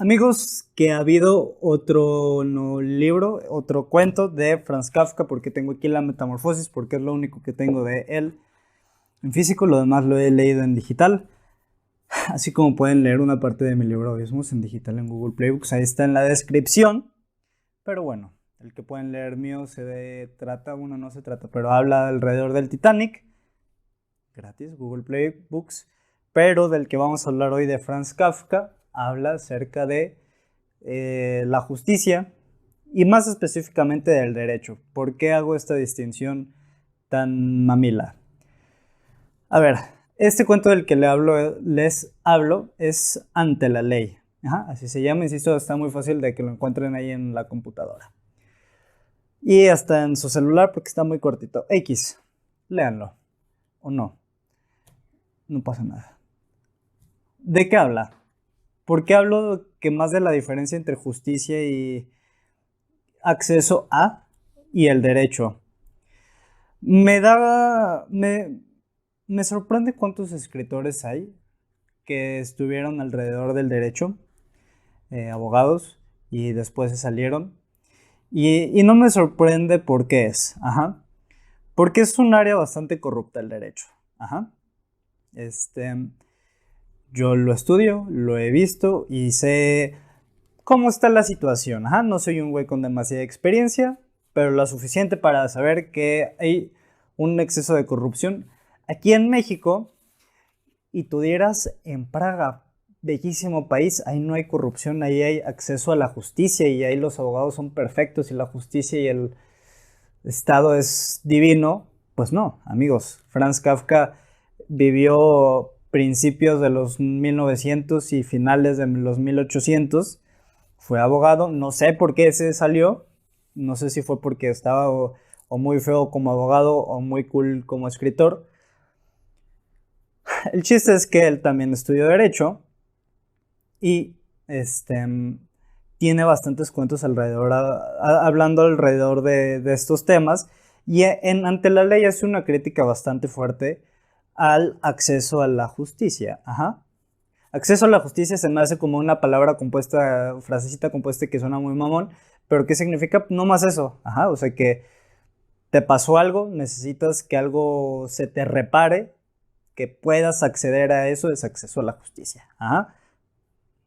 Amigos, que ha habido otro no libro, otro cuento de Franz Kafka, porque tengo aquí La Metamorfosis, porque es lo único que tengo de él en físico, lo demás lo he leído en digital, así como pueden leer una parte de mi libro Abismos en digital en Google Play Books, ahí está en la descripción, pero bueno, el que pueden leer mío no se trata, pero habla alrededor del Titanic, gratis, Google Play Books, pero del que vamos a hablar hoy de Franz Kafka, habla acerca de la justicia y más específicamente del derecho. ¿Por qué hago esta distinción tan mamila? A ver, este cuento del que les hablo es Ante la Ley. Ajá, así se llama, insisto, está muy fácil de que lo encuentren ahí en la computadora. Y hasta en su celular porque está muy cortito. X, léanlo. O no. No pasa nada. ¿De qué habla? ¿Por qué hablo que más de la diferencia entre justicia y acceso a y el derecho? Me sorprende cuántos escritores hay que estuvieron alrededor del derecho, abogados, y después se salieron. Y no me sorprende por qué es. Ajá. Porque es un área bastante corrupta el derecho. Ajá. Yo lo estudio, lo he visto y sé cómo está la situación. Ajá. No soy un güey con demasiada experiencia, pero lo suficiente para saber que hay un exceso de corrupción aquí en México. Y tú dirás, en Praga, bellísimo país, ahí no hay corrupción, ahí hay acceso a la justicia y ahí los abogados son perfectos y la justicia y el Estado es divino. Pues no, amigos, Franz Kafka vivió principios de los 1900 y finales de los 1800, fue abogado, no sé por qué se salió, no sé si fue porque estaba o muy feo como abogado o muy cool como escritor. El chiste es que él también estudió Derecho y tiene bastantes cuentos hablando alrededor de estos temas. Y ante la ley hace una crítica bastante fuerte al acceso a la justicia. Ajá. Acceso a la justicia se me hace como una palabra compuesta, frasecita compuesta que suena muy mamón, pero ¿qué significa? No más eso. Ajá. O sea que te pasó algo, necesitas que algo se te repare, que puedas acceder a eso, es acceso a la justicia. Ajá.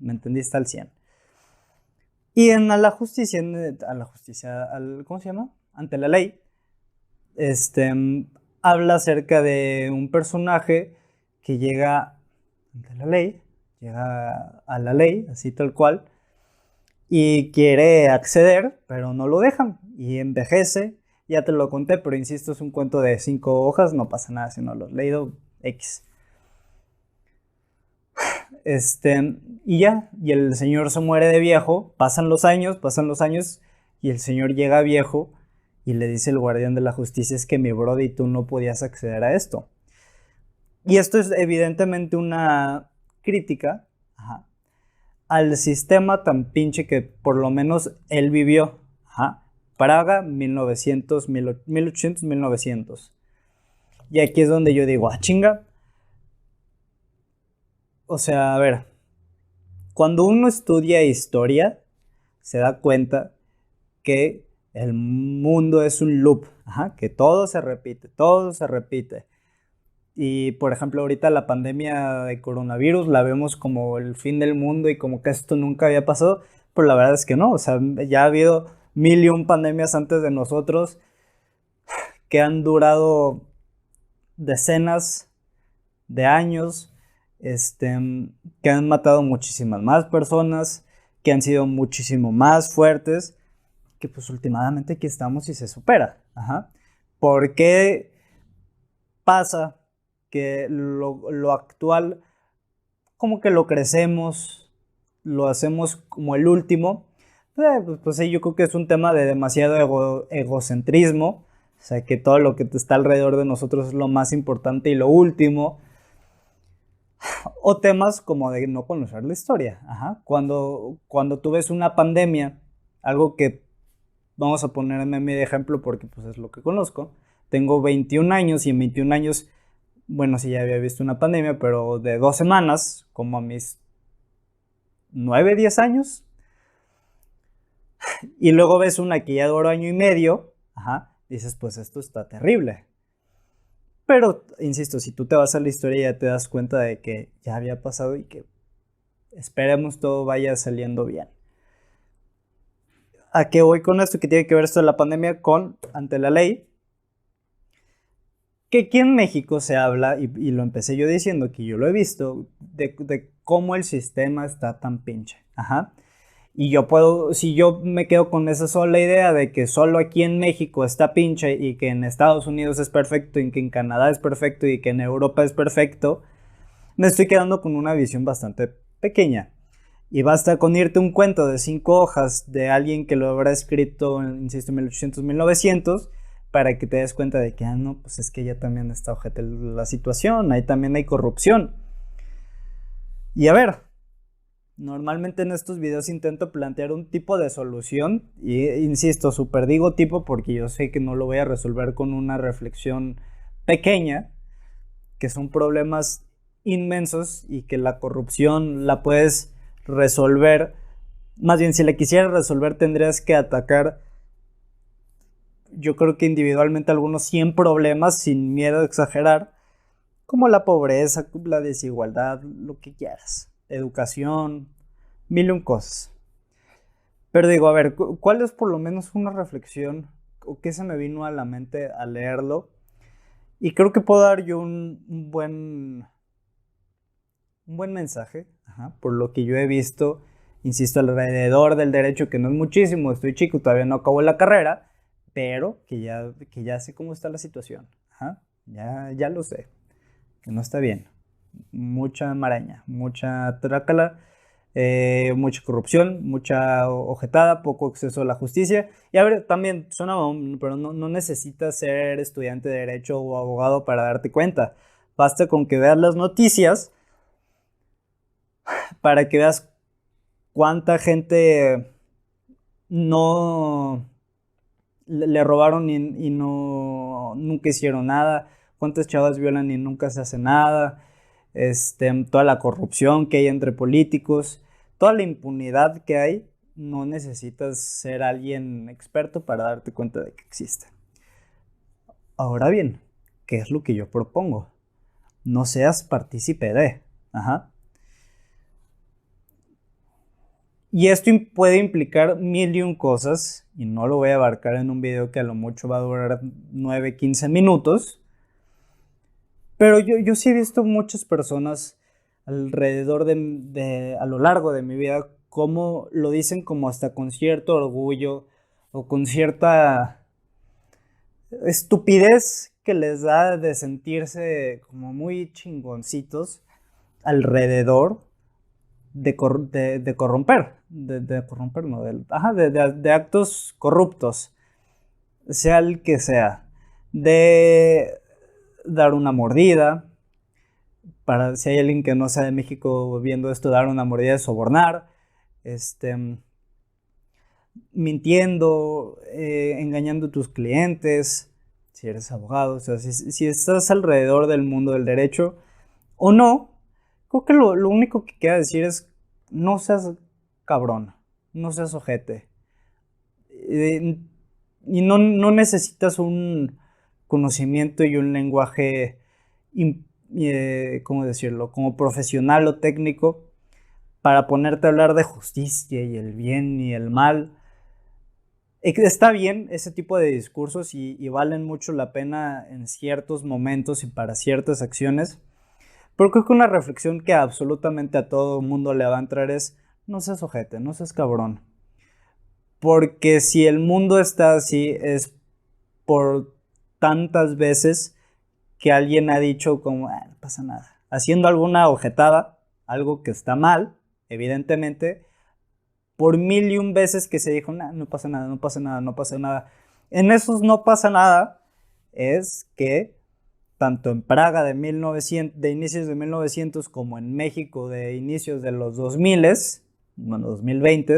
¿Me entendiste al 100? Y ¿cómo se llama? Ante la ley, habla acerca de un personaje que llega ante la ley, llega a la ley, así tal cual, y quiere acceder, pero no lo dejan, y envejece. Ya te lo conté, pero insisto, es un cuento de 5 hojas, no pasa nada si no lo has leído, X. Y ya, y el señor se muere de viejo, pasan los años, y el señor llega viejo y le dice el guardián de la justicia, es que mi brody, tú no podías acceder a esto. Y esto es evidentemente una crítica, ajá, al sistema tan pinche que por lo menos él vivió. Ajá. Praga, 1900, 1800, 1900. Y aquí es donde yo digo, chinga. O sea, a ver, cuando uno estudia historia, se da cuenta que el mundo es un loop, ajá, que todo se repite, todo se repite. Y por ejemplo, ahorita la pandemia de coronavirus la vemos como el fin del mundo y como que esto nunca había pasado, pero la verdad es que no, o sea, ya ha habido 1001 pandemias antes de nosotros que han durado decenas de años, que han matado muchísimas más personas, que han sido muchísimo más fuertes, que pues últimamente aquí estamos y se supera. Ajá. ¿Por qué pasa que lo actual como que lo crecemos, lo hacemos como el último? Pues sí, yo creo que es un tema de demasiado egocentrismo, o sea, que todo lo que está alrededor de nosotros es lo más importante y lo último. O temas como de no conocer la historia. Ajá. Cuando tú ves una pandemia, algo que vamos a ponerme a mí de ejemplo porque pues es lo que conozco. Tengo 21 años y en 21 años, bueno, sí ya había visto una pandemia, pero de 2 semanas, como a mis 9, 10 años. Y luego ves una que ya duró año y medio. Dices, pues esto está terrible. Pero, insisto, si tú te vas a la historia ya te das cuenta de que ya había pasado y que esperemos todo vaya saliendo bien. ¿A qué voy con esto? ¿Qué tiene que ver esto de la pandemia con ante la ley? Que aquí en México se habla, y lo empecé yo diciendo, que yo lo he visto, de cómo el sistema está tan pinche. Y yo puedo, si yo me quedo con esa sola idea de que solo aquí en México está pinche y que en Estados Unidos es perfecto y que en Canadá es perfecto y que en Europa es perfecto, me estoy quedando con una visión bastante pequeña. Y basta con irte un cuento de 5 hojas de alguien que lo habrá escrito, insisto, en 1800, 1900, para que te des cuenta de que, no, pues es que ya también está ojete la situación, ahí también hay corrupción. Y a ver, normalmente en estos videos intento plantear un tipo de solución, y insisto, súper digo tipo porque yo sé que no lo voy a resolver con una reflexión pequeña, que son problemas inmensos y que la corrupción la puedes resolver. Más bien, si la quisieras resolver tendrías que atacar, yo creo que individualmente, algunos 100 problemas sin miedo a exagerar, como la pobreza, la desigualdad, lo que quieras, educación, mil y un cosas. Pero digo, a ver, ¿cuál es por lo menos una reflexión o qué se me vino a la mente al leerlo? Y creo que puedo dar yo un buen mensaje, por lo que yo he visto, insisto, alrededor del derecho, que no es muchísimo, estoy chico, todavía no acabo la carrera, pero que ya sé cómo está la situación. Ya lo sé, que no está bien. Mucha maraña, mucha trácala, mucha corrupción, mucha ojetada, poco acceso a la justicia. Y a ver, también suena, pero no necesitas ser estudiante de derecho o abogado para darte cuenta. Basta con que veas las noticias para que veas cuánta gente no le robaron y nunca hicieron nada, cuántas chavas violan y nunca se hace nada, toda la corrupción que hay entre políticos, toda la impunidad que hay. No necesitas ser alguien experto para darte cuenta de que existe. Ahora bien, ¿qué es lo que yo propongo? No seas partícipe de. Y esto puede implicar mil y un cosas, y no lo voy a abarcar en un video que a lo mucho va a durar 9, 15 minutos. Pero yo sí he visto muchas personas alrededor a lo largo de mi vida, cómo lo dicen como hasta con cierto orgullo o con cierta estupidez que les da de sentirse como muy chingoncitos alrededor de corromper, de actos corruptos, sea el que sea, de dar una mordida, para si hay alguien que no sea de México viendo esto, dar una mordida, de sobornar, mintiendo, engañando a tus clientes, si eres abogado, o sea, si estás alrededor del mundo del derecho o no. Creo que lo único que queda decir es no seas cabrón, no seas ojete. Y no necesitas un conocimiento y un lenguaje, ¿cómo decirlo? Como profesional o técnico para ponerte a hablar de justicia y el bien y el mal. Está bien ese tipo de discursos y valen mucho la pena en ciertos momentos y para ciertas acciones. Pero creo que una reflexión que absolutamente a todo el mundo le va a entrar es no seas ojete, no seas cabrón. Porque si el mundo está así es por tantas veces que alguien ha dicho como, no pasa nada. Haciendo alguna ojetada, algo que está mal, evidentemente, por mil y un veces que se dijo, no pasa nada, no pasa nada, no pasa nada. En esos no pasa nada es que tanto en Praga de inicios de 1900 como en México de inicios de los 2000, 2020,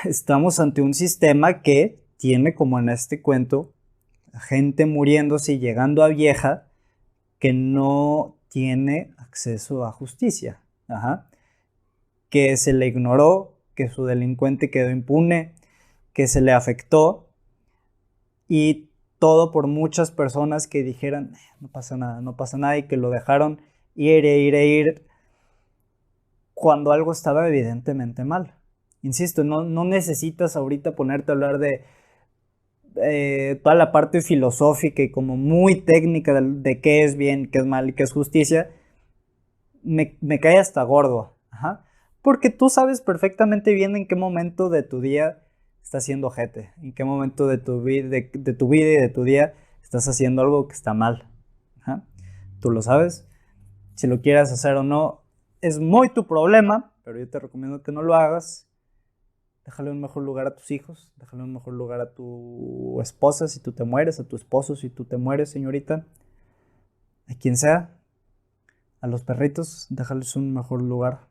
estamos ante un sistema que tiene, como en este cuento, gente muriéndose y llegando a vieja que no tiene acceso a justicia. que se le ignoró, que su delincuente quedó impune, que se le afectó, y todo por muchas personas que dijeran, no pasa nada, no pasa nada, y que lo dejaron ir, cuando algo estaba evidentemente mal. Insisto, no necesitas ahorita ponerte a hablar de toda la parte filosófica y como muy técnica de qué es bien, qué es mal y qué es justicia. Me cae hasta gordo. Ajá. Porque tú sabes perfectamente bien en qué momento de tu día estás haciendo ojete, en qué momento de tu vida y de tu día estás haciendo algo que está mal. Ajá. Tú lo sabes. Si lo quieras hacer o no, es muy tu problema, pero yo te recomiendo que no lo hagas. Déjale un mejor lugar a tus hijos, déjale un mejor lugar a tu esposa si tú te mueres, a tu esposo si tú te mueres, señorita, a quien sea, a los perritos, déjales un mejor lugar.